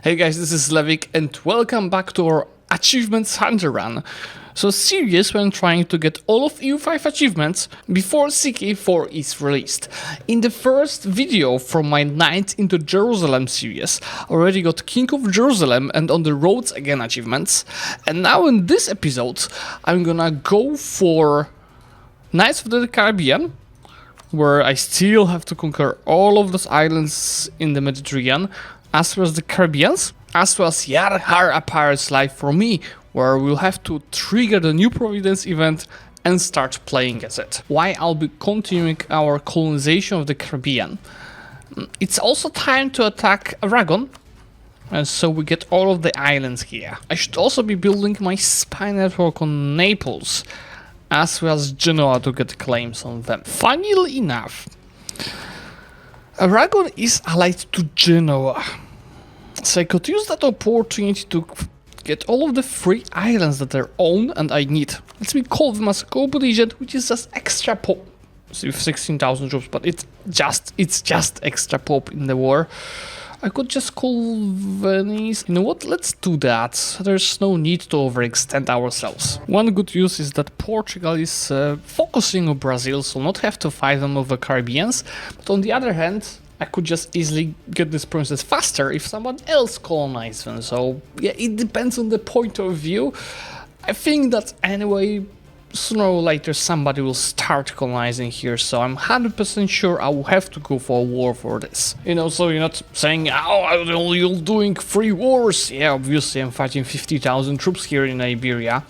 Hey guys, this is Zlewikk and welcome back to our Achievements Hunter Run. So series when trying to get all of EU5 achievements before CARRIBEAN is released. In the first video from my Night into Jerusalem series, I already got King of Jerusalem and On the Roads Again achievements. And now in this episode, I'm gonna go for Knights of the Caribbean, where I still have to conquer all of those islands in the Mediterranean, as well as the Caribbeans, as well as Yar Har a Pirate's Life for me, where we'll have to trigger the New Providence event and start playing as it. Why I'll be continuing our colonization of the Caribbean. It's also time to attack Aragon, and so we get all of the islands here. I should also be building my spy network on Naples, as well as Genoa to get claims on them. Funnily enough, Aragon is allied to Genoa, so I could use that opportunity to get all of the free islands that are owned and I need. Let me call them as a co-belligerent, which is just extra pop. So with 16,000 troops, but it's just extra pop in the war. I could just call Venice. You know what? Let's do that. There's no need to overextend ourselves. One good news is that Portugal is focusing on Brazil, so not have to fight them with the Caribbeans. But on the other hand, I could just easily get these provinces faster if someone else colonized them. So yeah, it depends on the point of view. I think that anyway, sooner or later somebody will start colonizing here, so I'm 100% sure I will have to go for a war for this. You know, so you're not saying, oh, I'm only doing 3 wars. Yeah, obviously I'm fighting 50,000 troops here in Iberia,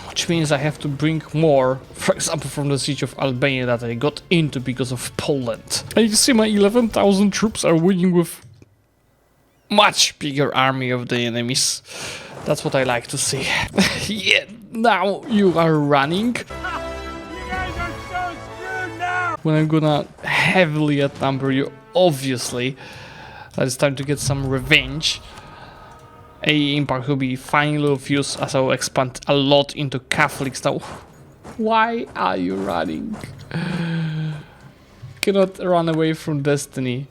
which means I have to bring more, for example, from the siege of Albania that I got into because of Poland. And you see my 11,000 troops are winning with much bigger army of the enemies. That's what I like to see. Yeah, now you are running. You guys are so screwed now! When I'm gonna heavily outnumber you, obviously. It's time to get some revenge. A impact will be finally of use as I will expand a lot into Catholics now. Why are you running? Cannot run away from destiny.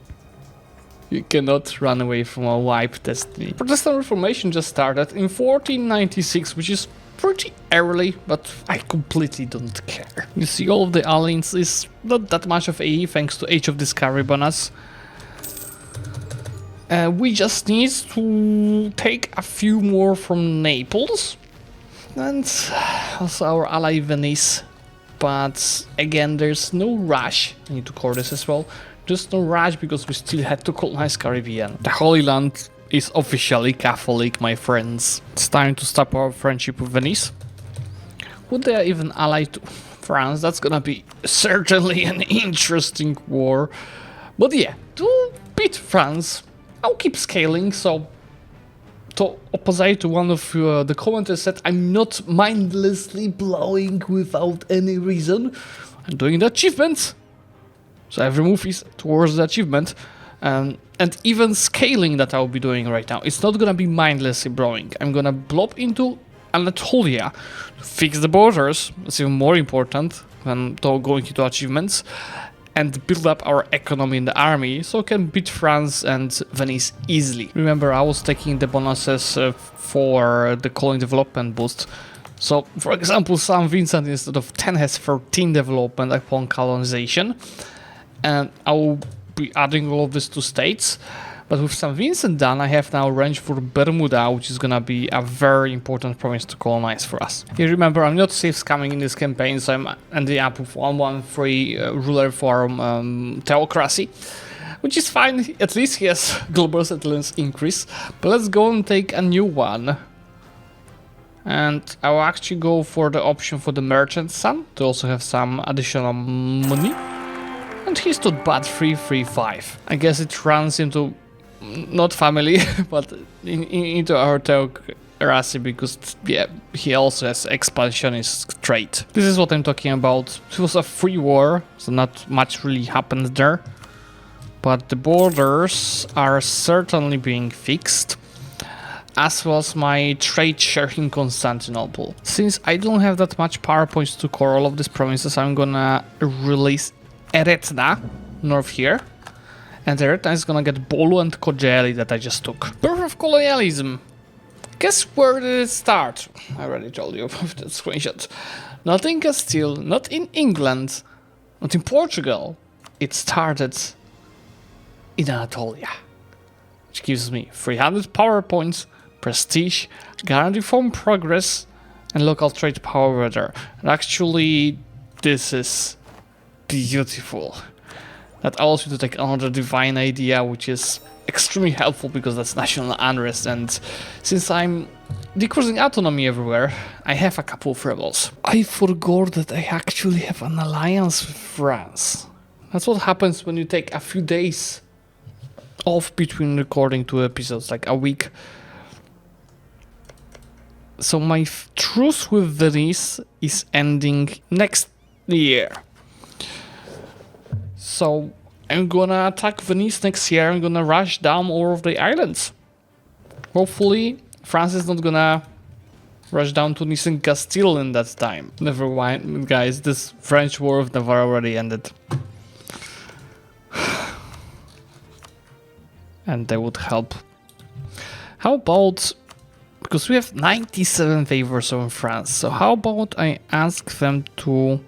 You cannot run away from a wipe destiny. Protestant Reformation just started in 1496, which is pretty early, but I completely don't care. You see, all of the alliance is not that much of AE thanks to Age of Discovery bonus. We just need to take a few more from Naples and also our ally Venice. But again, there's no rush. I need to core this as well. Just no rush because we still had to colonize Caribbean. The Holy Land is officially Catholic, my friends. It's time to stop our friendship with Venice. Would they even ally to France? That's gonna be certainly an interesting war. But yeah, to beat France, I'll keep scaling. So to opposite to one of the commenters said, I'm not mindlessly blowing without any reason. I'm doing the achievements. So every move is towards the achievement, and even scaling that I'll be doing right now. It's not gonna be mindlessly blowing. I'm gonna blob into Anatolia, fix the borders. It's even more important than going into achievements, and build up our economy in the army, so I can beat France and Venice easily. Remember, I was taking the bonuses for the colony development boost. So, for example, St. Vincent instead of 10 has 13 development upon colonization. And I will be adding all of this to states. But with St. Vincent done, I have now range for Bermuda, which is gonna be a very important province to colonize for us. You remember, I'm not safe scamming in this campaign, so I'm ending up with 113 ruler form theocracy, which is fine. At least he has global settlements increase. But let's go and take a new one. And I will actually go for the option for the merchant son to also have some additional money. And he stood bad 335. I guess it runs into not family, but into our theocracy because yeah, he also has expansionist trait. This is what I'm talking about. It was a free war, so not much really happened there. But the borders are certainly being fixed, as well as my trade share in Constantinople. Since I don't have that much power points to core all of these provinces, I'm gonna release Eretna, north here, And the red knight is gonna get Bolu and Kojeli that I just took. Birth of colonialism. Guess where did it start? I already told you about that screenshot. Not in Castile, not in England, not in Portugal. It started in Anatolia, which gives me 300 power points, prestige, guarantee from progress, and local trade power there. And actually, this is beautiful. That allows you to take another divine idea, which is extremely helpful because that's national unrest, and since I'm decreasing autonomy everywhere, I have a couple of rebels. I forgot that I actually have an alliance with France. That's what happens when you take a few days off between recording 2 episodes, like a week. So my truce with Venice is ending next year. So I'm gonna attack Venice next year. I'm gonna rush down all of the islands. Hopefully, France is not gonna rush down to Nice and Castile in that time. Never mind, guys. This French War of Navarre already ended. And that would help. How about... Because we have 97 favors on France. So how about I ask them to...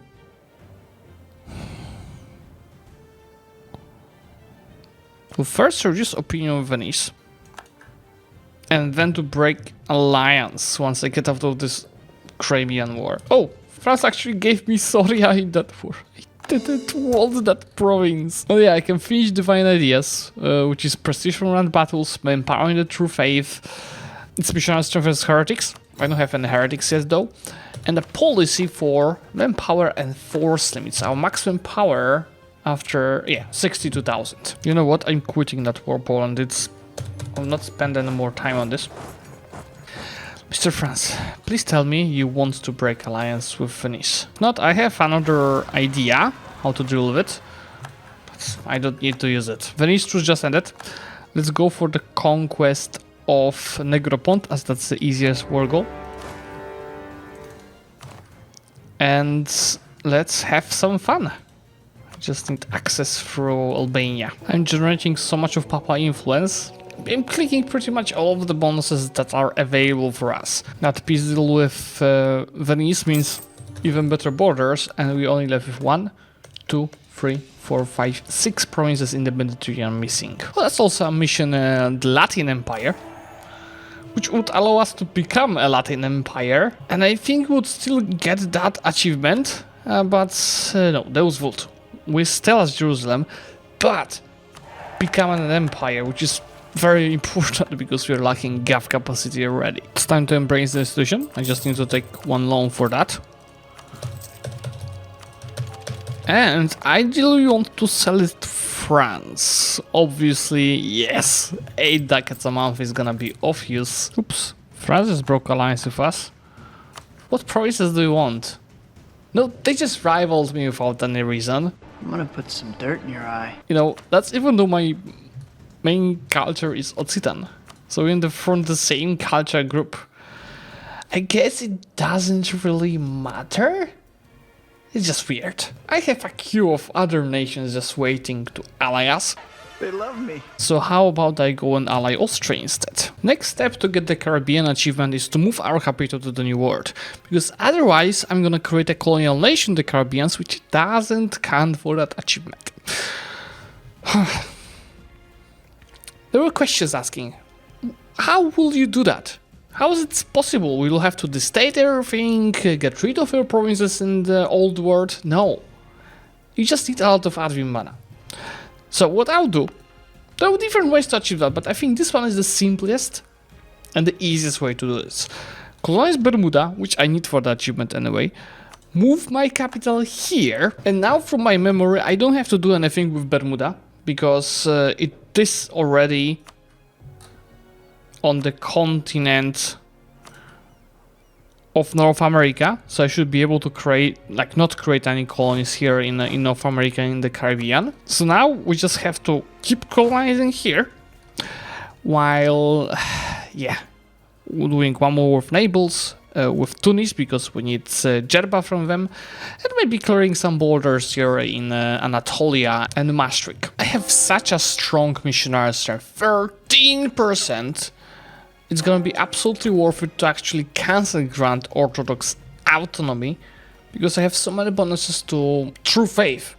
to first reduce opinion of Venice. And then to break alliance once I get out of this Caribbean war. Oh, France actually gave me Soria in that war. I didn't want that province. Oh yeah, I can finish Divine Ideas, which is prestige from rand battles, empowering the true faith. It's missionary strength as heretics. I don't have any heretics yet though. And a policy for manpower and force limits. Our maximum power after, 62,000. You know what? I'm quitting that war, Poland. I'll not spend any more time on this. Mr. France, please tell me you want to break alliance with Venice. If not, I have another idea how to deal with it. But I don't need to use it. Venice truce just ended. Let's go for the conquest of Negropont, as that's the easiest war goal. And let's have some fun. Just need access through Albania. I'm generating so much of Papa influence. I'm clicking pretty much all of the bonuses that are available for us. That peace deal with Venice means even better borders, and we only left with 1, 2, 3, 4, 5, 6 provinces in the Mediterranean missing. Well, that's also a mission the Latin Empire, which would allow us to become a Latin Empire, and I think we would still get that achievement, but no, Deus Vult. We still as Jerusalem, but become an empire, which is very important because we're lacking Gav capacity already. It's time to embrace the institution. I just need to take 1 loan for that. And ideally we want to sell it to France. Obviously, yes, 8 ducats a month is gonna be of use. Oops, France just broke alliance with us. What provinces do you want? No, they just rivaled me without any reason. I'm gonna put some dirt in your eye. You know, that's even though my main culture is Occitan. So we're in the same culture group. I guess it doesn't really matter. It's just weird. I have a queue of other nations just waiting to ally us. They love me. So how about I go and ally Austria instead? Next step to get the Caribbean achievement is to move our capital to the New World. Because otherwise I'm gonna create a colonial nation, the Caribbeans, which doesn't count for that achievement. There were questions asking, how will you do that? How is it possible? We'll have to destate everything, get rid of your provinces in the old world? No. You just need a lot of admin mana. So what I'll do, there are different ways to achieve that, but I think this one is the simplest and the easiest way to do this. Colonize Bermuda, which I need for the achievement anyway. Move my capital here, and now from my memory I don't have to do anything with Bermuda, because it is already on the continent of North America, so I should be able to create, like, not create any colonies here in North America, in the Caribbean. So now we just have to keep colonizing here, while, yeah, doing 1 more with Naples, with Tunis because we need Jerba from them, and maybe clearing some borders here in Anatolia and Maastricht. I have such a strong missionary strength, 13%. It's gonna be absolutely worth it to actually cancel Grand Orthodox autonomy because I have so many bonuses to true faith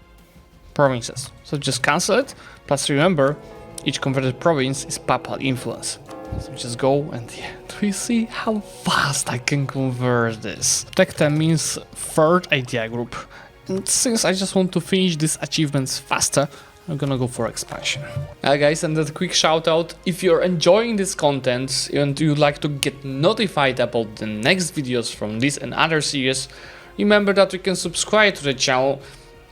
provinces. So just cancel it. Plus remember, each converted province is papal influence. So just go and we see how fast I can convert this. Tech 10 means third idea group. And since I just want to finish these achievements faster, I'm gonna go for expansion. Guys, and a quick shout out, if you're enjoying this content and you'd like to get notified about the next videos from this and other series, remember that you can subscribe to the channel,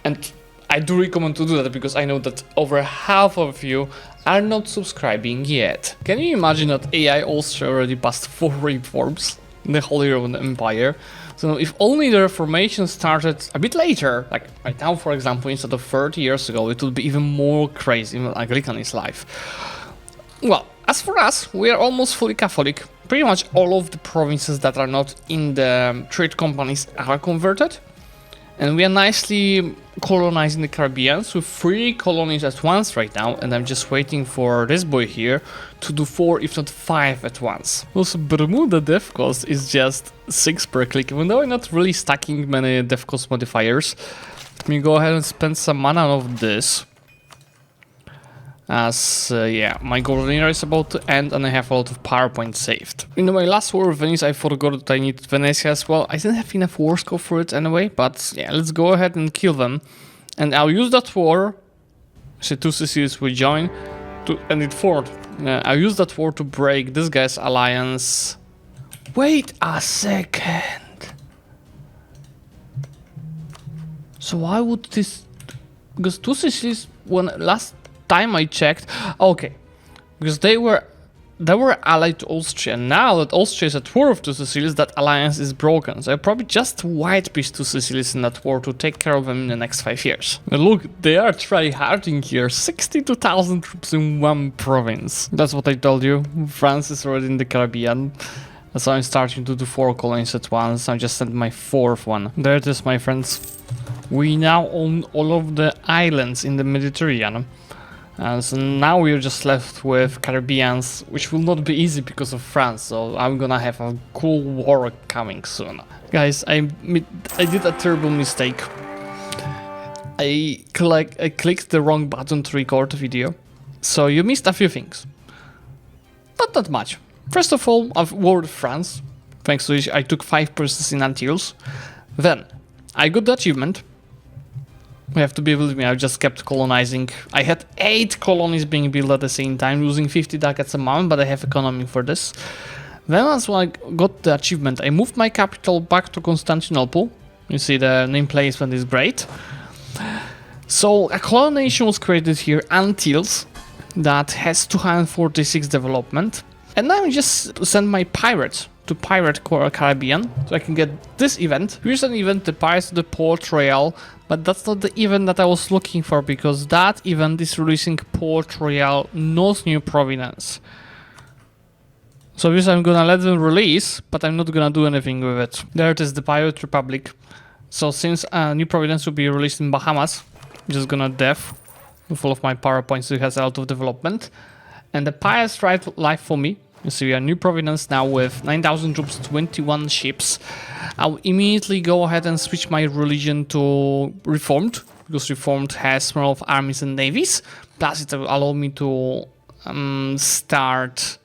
and I do recommend to do that because I know that over half of you are not subscribing yet. Can you imagine that AI Austria already passed 4 reforms in the Holy Roman Empire? So if only the Reformation started a bit later, like right now for example, instead of 30 years ago, it would be even more crazy, even Anglican is life. Well, as for us, we are almost fully Catholic. Pretty much all of the provinces that are not in the trade companies are converted. And we are nicely colonizing the Caribbean with 3 colonies at once right now, and I'm just waiting for this boy here to do 4 if not 5 at once. Also, Bermuda death cost is just 6 per click, even though I'm not really stacking many death cost modifiers. Let me go ahead and spend some mana of this. As, yeah, my golden era is about to end and I have a lot of power points saved. In my last war with Venice, I forgot that I need Venezia as well. I didn't have enough war score for it anyway, but yeah, let's go ahead and kill them. And I'll use that war, so 2 Sicilies will join, and it forward. I'll use that war to break this guy's alliance. Wait a second. So why would this... Because 2 Sicilies, when last time I checked, okay, because they were allied to Austria, and now that Austria is at war with 2 Sicilies, that alliance is broken. So I probably just white piece 2 Sicilies in that war to take care of them in the next 5 years. But look, they are tryharding here, 62,000 troops in 1 province. That's what I told you, France is already in the Caribbean. So I'm starting to do 4 colonies at once. I just sent my 4th one. There it is, my friends. We now own all of the islands in the Mediterranean. So now we're just left with Caribbeans, which will not be easy because of France, so I'm gonna have a cool war coming soon. Guys, I did a terrible mistake. I clicked the wrong button to record the video, so you missed a few things. Not that much. First of all, I've war with France, thanks to which I took 5 persons in Antilles. Then, I got the achievement. You have to be with me, I just kept colonizing. I had 8 colonies being built at the same time, losing 50 ducats a month, but I have economy for this. Then as I got the achievement, I moved my capital back to Constantinople. You see the name placement is great. So a colonization was created here, Antilles, that has 246 development. And now I just send my pirates to Pirate Caribbean, so I can get this event. Here's an event, the Pirates of the Port Royal, but that's not the event that I was looking for, because that event is releasing Port Royal, not New Providence. So obviously I'm gonna let them release, but I'm not gonna do anything with it. There it is, the Pirate Republic. So since New Providence will be released in Bahamas, I'm just gonna def with all of my power points, so it has a lot of development. And the Pirates Right Life for me. You see we are New Providence now with 9,000 troops, 21 ships. I'll immediately go ahead and switch my religion to Reformed, because Reformed has more of armies and navies. Plus it will allow me to start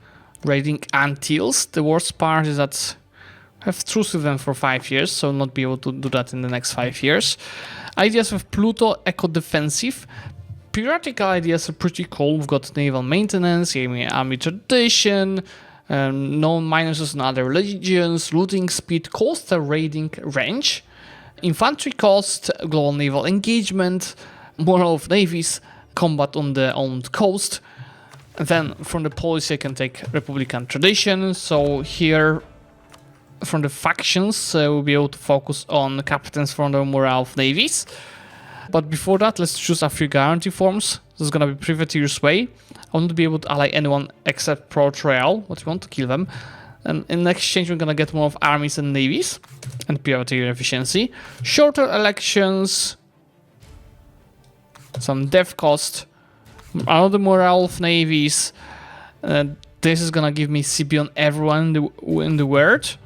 raiding Antilles. The worst part is that I have truce with them for 5 years, so I'll not be able to do that in the next 5 years. Ideas with Pluto, eco-defensive. Piratical ideas are pretty cool. We've got naval maintenance, army tradition, known minuses in other religions, looting speed, coastal raiding range, infantry cost, global naval engagement, moral of navies, combat on the owned coast. And then from the policy I can take Republican tradition. So here from the factions we'll be able to focus on captains from the morale of navies. But before that, let's choose a few guarantee forms. This is gonna be privateer's way. I won't be able to ally anyone except Port Royal, but we want to kill them. And in exchange, we're gonna get more of armies and navies and privateer efficiency. Shorter elections, some dev cost, another morale of navies. This is gonna give me CP on everyone in the world.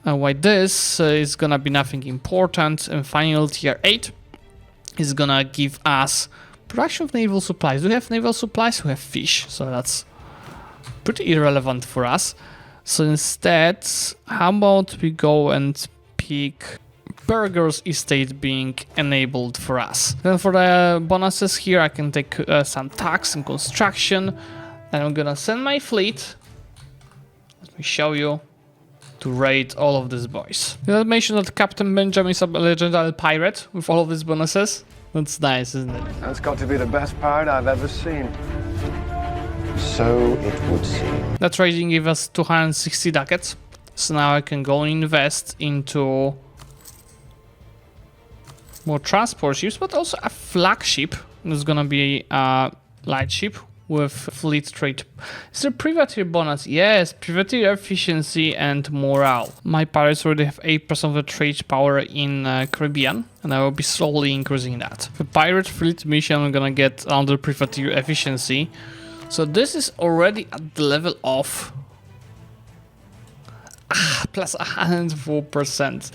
Why this is gonna be nothing important. And final tier 8 is gonna give us production of naval supplies. Do we have naval supplies? We have fish, so that's pretty irrelevant for us. So instead, how about we go and pick Burgers Estate being enabled for us. Then for the bonuses here, I can take some tax and construction. And I'm gonna send my fleet, let me show you, to raid all of these boys. Did I mention that Captain Benjamin is a legendary pirate with all of these bonuses? That's nice, isn't it? That's got to be the best pirate I've ever seen. So it would seem. That raiding gave us 260 ducats. So now I can go and invest into more transport ships, but also a flagship. There's gonna be a light ship with fleet trade. Is there privateer bonus? Yes, privateer efficiency and morale. My pirates already have 8% of the trade power in Caribbean, and I will be slowly increasing that. For pirate fleet mission, I'm gonna get under privateer efficiency. So this is already at the level of plus 104%.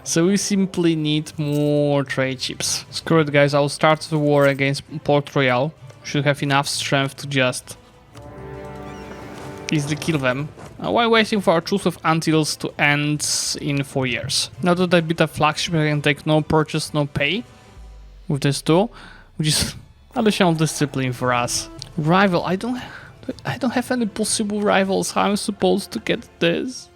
So we simply need more trade ships. Screw it, guys. I'll start the war against Port Royal. Should have enough strength to just easily kill them while waiting for our truce with Antilles to end in 4 years. Now that I beat a flagship, I can take no purchase, no pay with this too, which is additional discipline for us. Rival, I don't have any possible rivals. How am I supposed to get this?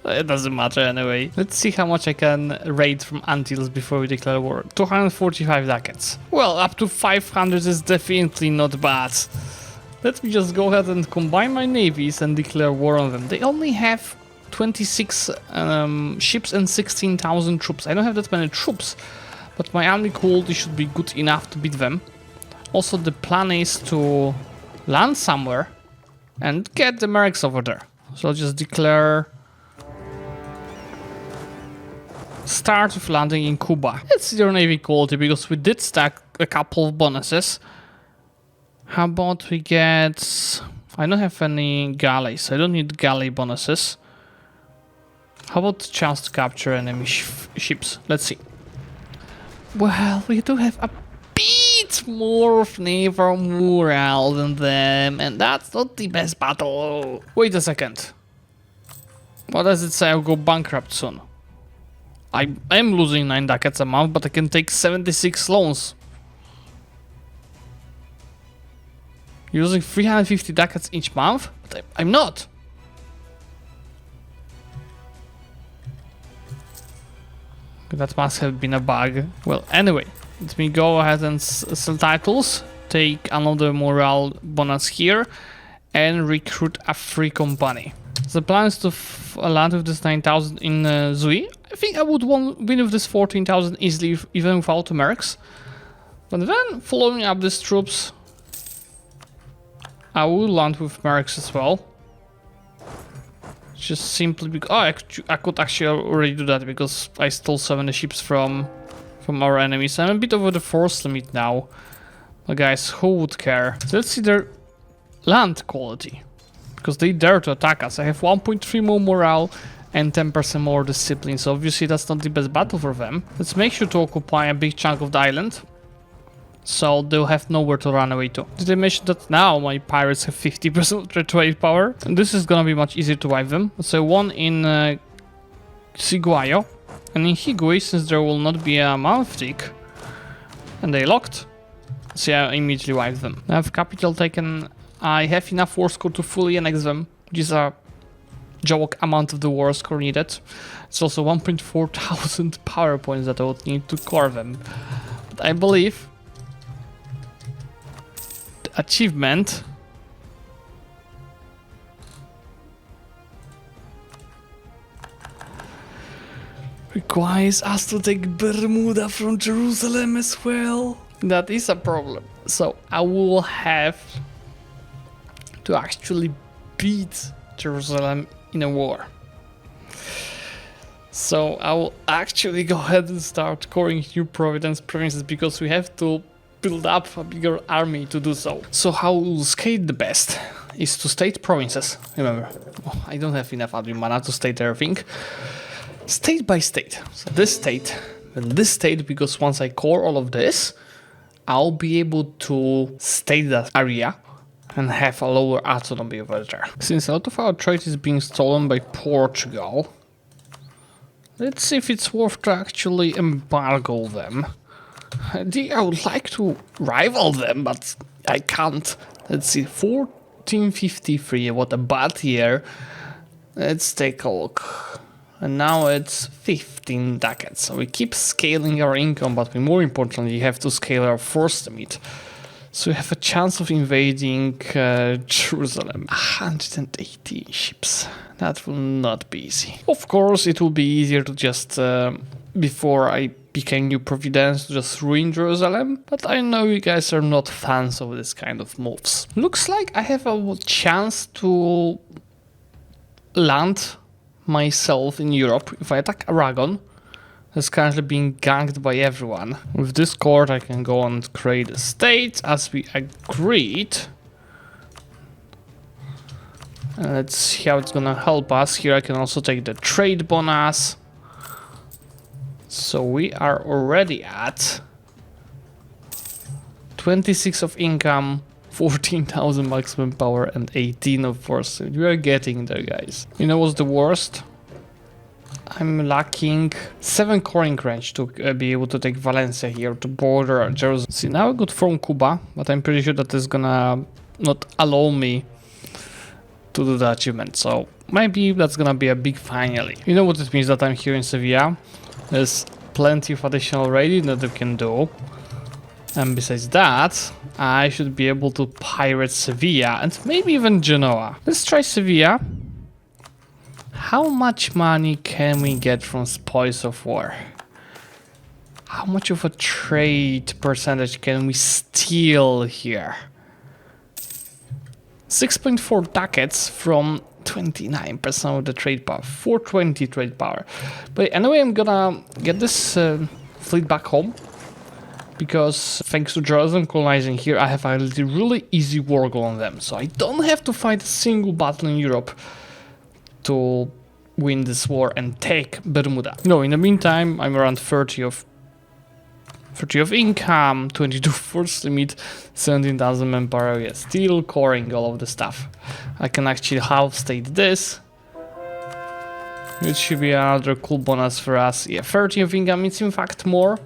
It doesn't matter anyway. Let's see how much I can raid from Antilles before we declare war. 245 ducats. Well, up to 500 is definitely not bad. Let me just go ahead and combine my navies and declare war on them. They only have 26 ships and 16,000 troops. I don't have that many troops, but my army quality should be good enough to beat them. Also, the plan is to land somewhere and get the mercs over there. So I'll just declare start with landing in Cuba. It's your navy quality because we did stack a couple of bonuses. How about we get... I don't have any galleys. I don't need galley bonuses. How about chance to capture enemy ships? Let's see. Well, we do have a bit more of naval morale than them, and that's not the best battle. Wait a second. What does it say? I'll go bankrupt soon. I am losing 9 ducats a month, but I can take 76 loans. Using 350 ducats each month? But I'm not. That must have been a bug. Well, anyway, let me go ahead and sell titles, take another morale bonus here, and recruit a free company. The plan is to land with this 9,000 in Zlewikk. I think I would win with this 14,000 easily, even without the mercs. But then, following up these troops, I will land with mercs as well. Just simply because... Oh, I could actually already do that because I stole 70 ships from our enemies. I'm a bit over the force limit now. But guys, who would care? So let's see their land quality. Because they dare to attack us. I have 1.3 more morale and 10% more discipline. So obviously that's not the best battle for them. Let's make sure to occupy a big chunk of the island. So they'll have nowhere to run away to. Did I mention that now my pirates have 50% trade power? And this is gonna be much easier to wipe them. So one in Siguayo. And in Higui, since there will not be a Malftic, and they locked, so I immediately wipe them. I have capital taken. I have enough war score to fully annex them, which is a joke amount of the war score needed. It's also 1.4 thousand power points that I would need to core them. But I believe the achievement requires us to take Bermuda from Jerusalem as well. That is a problem. So I will have to actually beat Jerusalem in a war. So I will actually go ahead and start coring new provinces because we have to build up a bigger army to do so. So how we'll skate the best is to state provinces. Remember, I don't have enough admin mana to state everything. State by state. So this state, and this state, because once I core all of this, I'll be able to state that area and have a lower autonomy over there. Since a lot of our trade is being stolen by Portugal, let's see if it's worth to actually embargo them. I would like to rival them, but I can't. Let's see, 1453, what a bad year. Let's take a look. And now it's 15 ducats. So we keep scaling our income, but we more importantly have to scale our force limit. So we have a chance of invading Jerusalem. 180 ships. That will not be easy. Of course, it will be easier to just, before I became New Providence, to just ruin Jerusalem. But I know you guys are not fans of this kind of moves. Looks like I have a chance to land myself in Europe if I attack Aragon. That's currently being ganked by everyone. With this court I can go and create a state as we agreed. Let's see how it's gonna help us. Here I can also take the trade bonus. So we are already at 26 of income, 14,000 maximum power and 18 of force. We are getting there, guys. You know what's the worst? I'm lacking 7 coring range to be able to take Valencia here to border Jerusalem. See, now I got from Cuba, but I'm pretty sure that is gonna not allow me to do the achievement. So maybe that's gonna be a big finally. You know what it means that I'm here in Sevilla? There's plenty of additional raiding that we can do. And besides that, I should be able to pirate Sevilla and maybe even Genoa. Let's try Sevilla. How much money can we get from spoils of war? How much of a trade percentage can we steal here? 6.4 ducats from 29% of the trade power, 420 trade power. But anyway, I'm gonna get this fleet back home. Because thanks to Jerusalem colonizing here, I have a really easy war goal on them. So I don't have to fight a single battle in Europe to win this war and take Bermuda. No, in the meantime, I'm around 30 of income, 22 force limit, 17,000 manpower. Yeah, still coring all of the stuff. I can actually half state this. It should be another cool bonus for us. Yeah, 30 of income, it's in fact more.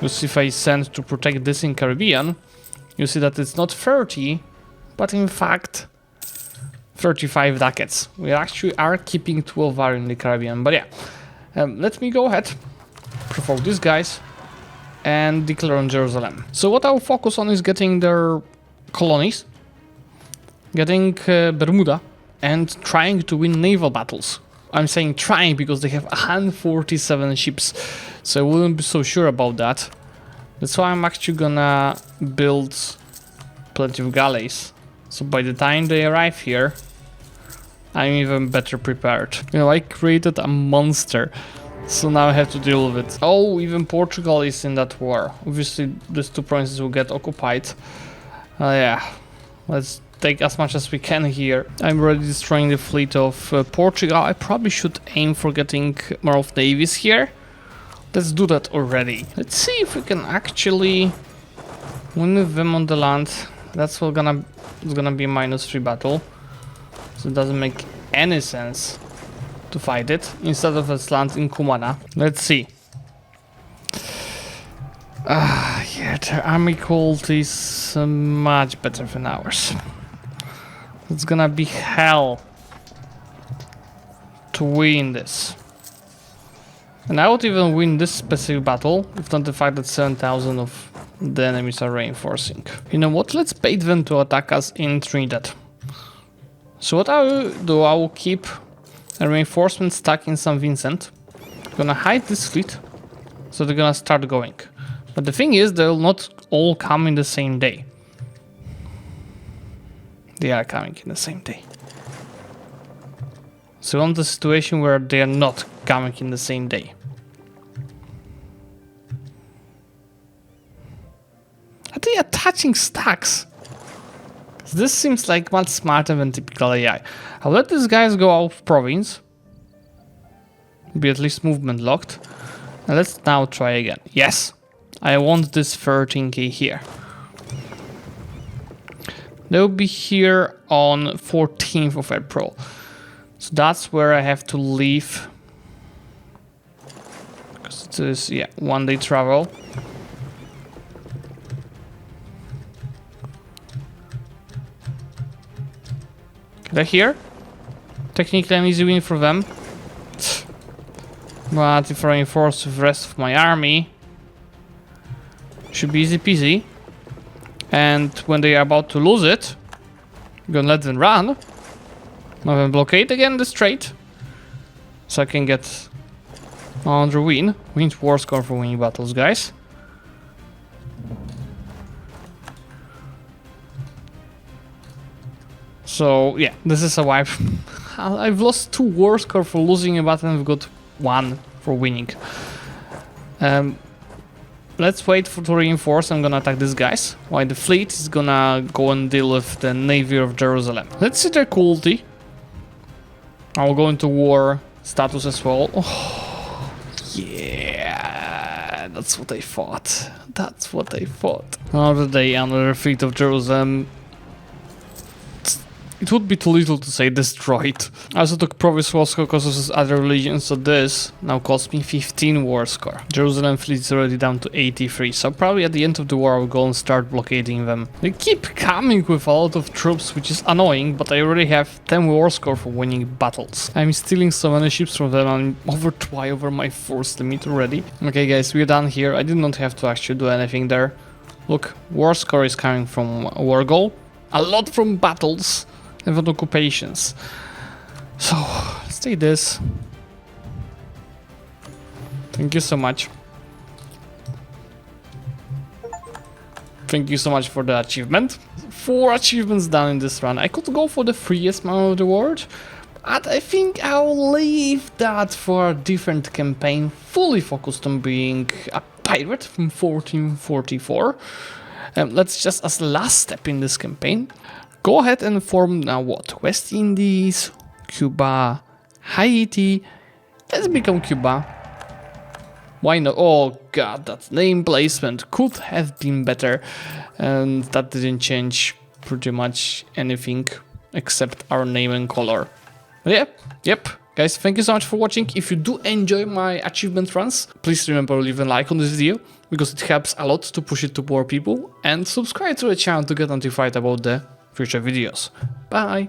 You see, if I send to protect this in Caribbean, you see that it's not 30, but in fact 35 ducats. We actually are keeping 12 are in the Caribbean, but yeah. Let me go ahead, provoke these guys, and declare on Jerusalem. So what I'll focus on is getting their colonies, getting Bermuda, and trying to win naval battles. I'm saying trying because they have 147 ships, so I wouldn't be so sure about that. That's why I'm actually gonna build plenty of galleys. So by the time they arrive here, I'm even better prepared. You know, I created a monster, so now I have to deal with it. Oh, even Portugal is in that war. Obviously, these 2 provinces will get occupied. Yeah, let's take as much as we can here. I'm already destroying the fleet of Portugal. I probably should aim for getting more of navies here. Let's do that already. Let's see if we can actually win with them on the land. That's what it's gonna be a -3 battle. So it doesn't make any sense to fight it. Instead of let's land in Cumana. Let's see. Yeah, their army quality is much better than ours. It's gonna be hell to win this. And I would even win this specific battle if not the fact that 7,000 of the enemies are reinforcing. You know what? Let's bait them to attack us in Trinidad. So what I will do, I will keep a reinforcement stuck in St. Vincent. I'm gonna hide this fleet, so they're gonna start going. But the thing is, they'll not all come in the same day. They are coming in the same day. So we want the situation where they are not coming in the same day. Are they attaching stacks? This seems like much smarter than typical AI. I'll let these guys go out of province. Be at least movement locked. And let's now try again. Yes! I want this 13k here. They'll be here on 14th of April. So that's where I have to leave. Because it is, yeah, 1 day travel. They're here. Technically an easy win for them. But if I reinforce the rest of my army, should be easy peasy. And when they are about to lose it, I'm gonna let them run. Have them blockade again the strait. So I can get another win. We need war score for winning battles, guys. So yeah, this is a wipe. I've lost 2 war score for losing a battle and I've got 1 for winning. Let's wait to reinforce. I'm gonna attack these guys while the fleet is gonna go and deal with the Navy of Jerusalem. Let's see their quality. I'll go into war status as well. Oh, yeah, that's what I thought. That's what I thought. Another day under the fleet of Jerusalem. It would be too little to say destroyed. I also took province war score because of this other religion, so this now cost me 15 war score. Jerusalem fleet is already down to 83, so probably at the end of the war I'll go and start blockading them. They keep coming with a lot of troops, which is annoying, but I already have 10 war score for winning battles. I'm stealing so many ships from them, I'm over my force limit already. Okay guys, we're done here. I did not have to actually do anything there. Look, war score is coming from war goal, a lot from battles, and from occupations. So, let's take this. Thank you so much. Thank you so much for the achievement. 4 achievements done in this run. I could go for the freest man of the world, but I think I'll leave that for a different campaign, fully focused on being a pirate from 1444. Let's just, as the last step in this campaign, go ahead and form now what? West Indies, Cuba, Haiti. Let's become Cuba. Why not? Oh god, that name placement could have been better. And that didn't change pretty much anything except our name and color. But yep. Guys, thank you so much for watching. If you do enjoy my achievement runs, please remember to leave a like on this video, because it helps a lot to push it to more people. And subscribe to the channel to get notified about the future videos. Bye!